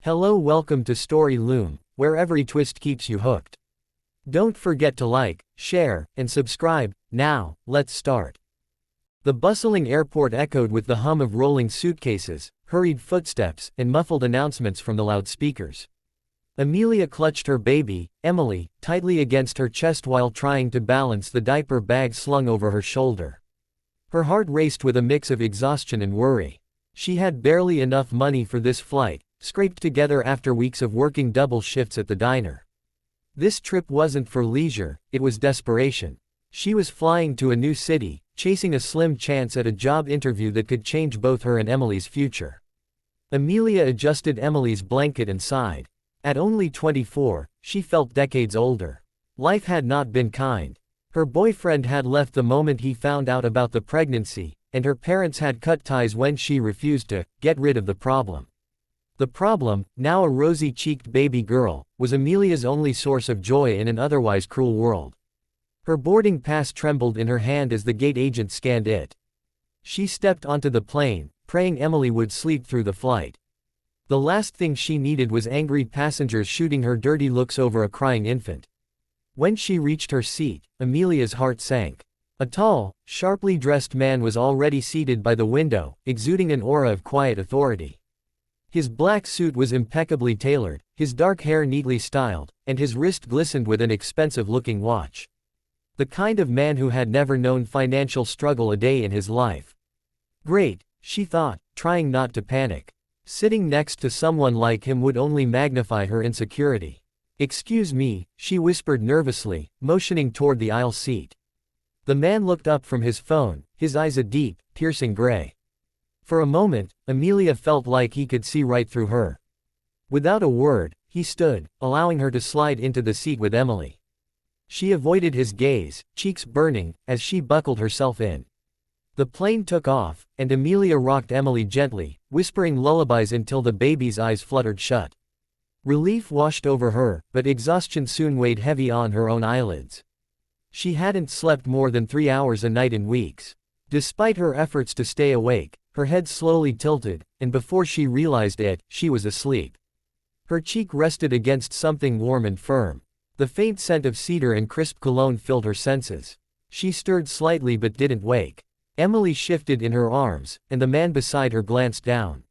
Hello, welcome to Story Loom, where every twist keeps you hooked. Don't forget to like, share, and subscribe. Now, let's start. The bustling airport echoed with the hum of rolling suitcases, hurried footsteps, and muffled announcements from the loudspeakers. Amelia clutched her baby, Emily, tightly against her chest while trying to balance the diaper bag slung over her shoulder. Her heart raced with a mix of exhaustion and worry. She had barely enough money for this flight, scraped together after weeks of working double shifts at the diner. This trip wasn't for leisure, it was desperation. She was flying to a new city, chasing a slim chance at a job interview that could change both her and Emily's future. Amelia adjusted Emily's blanket and sighed. At only 24, she felt decades older. Life had not been kind. Her boyfriend had left the moment he found out about the pregnancy, and her parents had cut ties when she refused to get rid of the problem. The problem, now a rosy-cheeked baby girl, was Amelia's only source of joy in an otherwise cruel world. Her boarding pass trembled in her hand as the gate agent scanned it. She stepped onto the plane, praying Emily would sleep through the flight. The last thing she needed was angry passengers shooting her dirty looks over a crying infant. When she reached her seat, Amelia's heart sank. A tall, sharply dressed man was already seated by the window, exuding an aura of quiet authority. His black suit was impeccably tailored, his dark hair neatly styled, and his wrist glistened with an expensive-looking watch. The kind of man who had never known financial struggle a day in his life. Great, she thought, trying not to panic. Sitting next to someone like him would only magnify her insecurity. "Excuse me," she whispered nervously, motioning toward the aisle seat. The man looked up from his phone, his eyes a deep, piercing gray. For a moment, Amelia felt like he could see right through her. Without a word, he stood, allowing her to slide into the seat with Emily. She avoided his gaze, cheeks burning, as she buckled herself in. The plane took off, and Amelia rocked Emily gently, whispering lullabies until the baby's eyes fluttered shut. Relief washed over her, but exhaustion soon weighed heavy on her own eyelids. She hadn't slept more than 3 hours a night in weeks. Despite her efforts to stay awake, her head slowly tilted, and before she realized it, she was asleep. Her cheek rested against something warm and firm. The faint scent of cedar and crisp cologne filled her senses. She stirred slightly but didn't wake. Emily shifted in her arms, and the man beside her glanced down.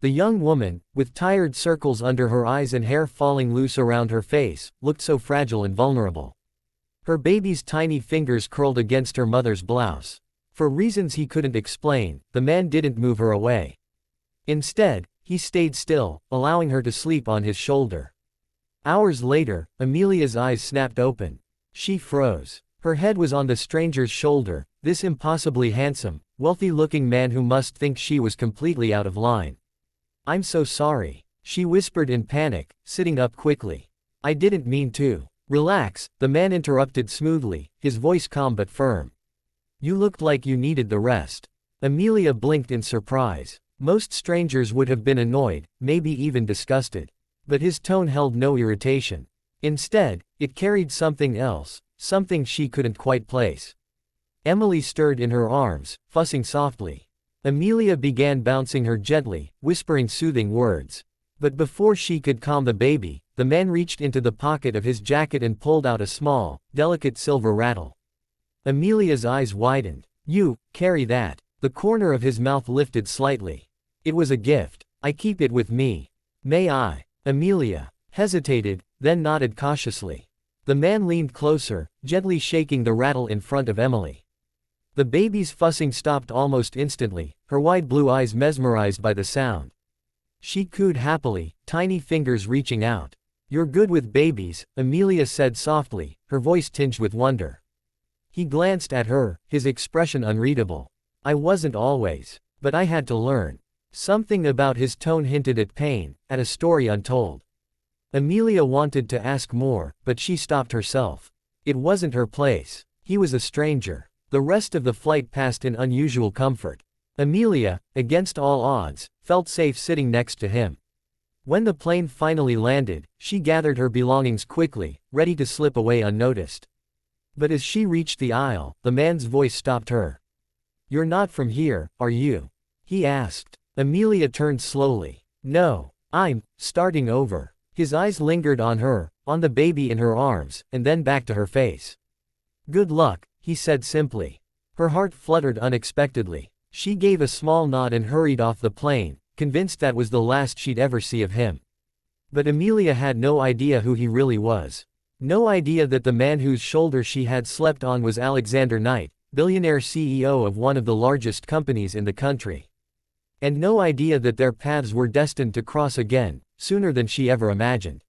The young woman, with tired circles under her eyes and hair falling loose around her face, looked so fragile and vulnerable. Her baby's tiny fingers curled against her mother's blouse. For reasons he couldn't explain, the man didn't move her away. Instead, he stayed still, allowing her to sleep on his shoulder. Hours later, Amelia's eyes snapped open. She froze. Her head was on the stranger's shoulder, this impossibly handsome, wealthy-looking man who must think she was completely out of line. "I'm so sorry," she whispered in panic, sitting up quickly. "I didn't mean to." "Relax," the man interrupted smoothly, his voice calm but firm. "You looked like you needed the rest." Amelia blinked in surprise. Most strangers would have been annoyed, maybe even disgusted. But his tone held no irritation. Instead, it carried something else, something she couldn't quite place. Emily stirred in her arms, fussing softly. Amelia began bouncing her gently, whispering soothing words. But before she could calm the baby, the man reached into the pocket of his jacket and pulled out a small, delicate silver rattle. Amelia's eyes widened. "You carry that." The corner of his mouth lifted slightly. "It was a gift. I keep it with me. May I?" Amelia hesitated, then nodded cautiously. The man leaned closer, gently shaking the rattle in front of Emily. The baby's fussing stopped almost instantly, her wide blue eyes mesmerized by the sound. She cooed happily, tiny fingers reaching out. "You're good with babies," Amelia said softly, her voice tinged with wonder. He glanced at her, his expression unreadable. "I wasn't always. But I had to learn." Something about his tone hinted at pain, at a story untold. Amelia wanted to ask more, but she stopped herself. It wasn't her place. He was a stranger. The rest of the flight passed in unusual comfort. Amelia, against all odds, felt safe sitting next to him. When the plane finally landed, she gathered her belongings quickly, ready to slip away unnoticed. But as she reached the aisle, the man's voice stopped her. "You're not from here, are you?" he asked. Amelia turned slowly. "No, I'm starting over. His eyes lingered on her, on the baby in her arms, and then back to her face. Good luck, he said simply. Her heart fluttered unexpectedly. She gave a small nod and hurried off the plane, convinced that was the last she'd ever see of him. But Amelia had no idea who he really was. No idea that the man whose shoulder she had slept on was Alexander Knight, billionaire CEO of one of the largest companies in the country. And no idea that their paths were destined to cross again, sooner than she ever imagined.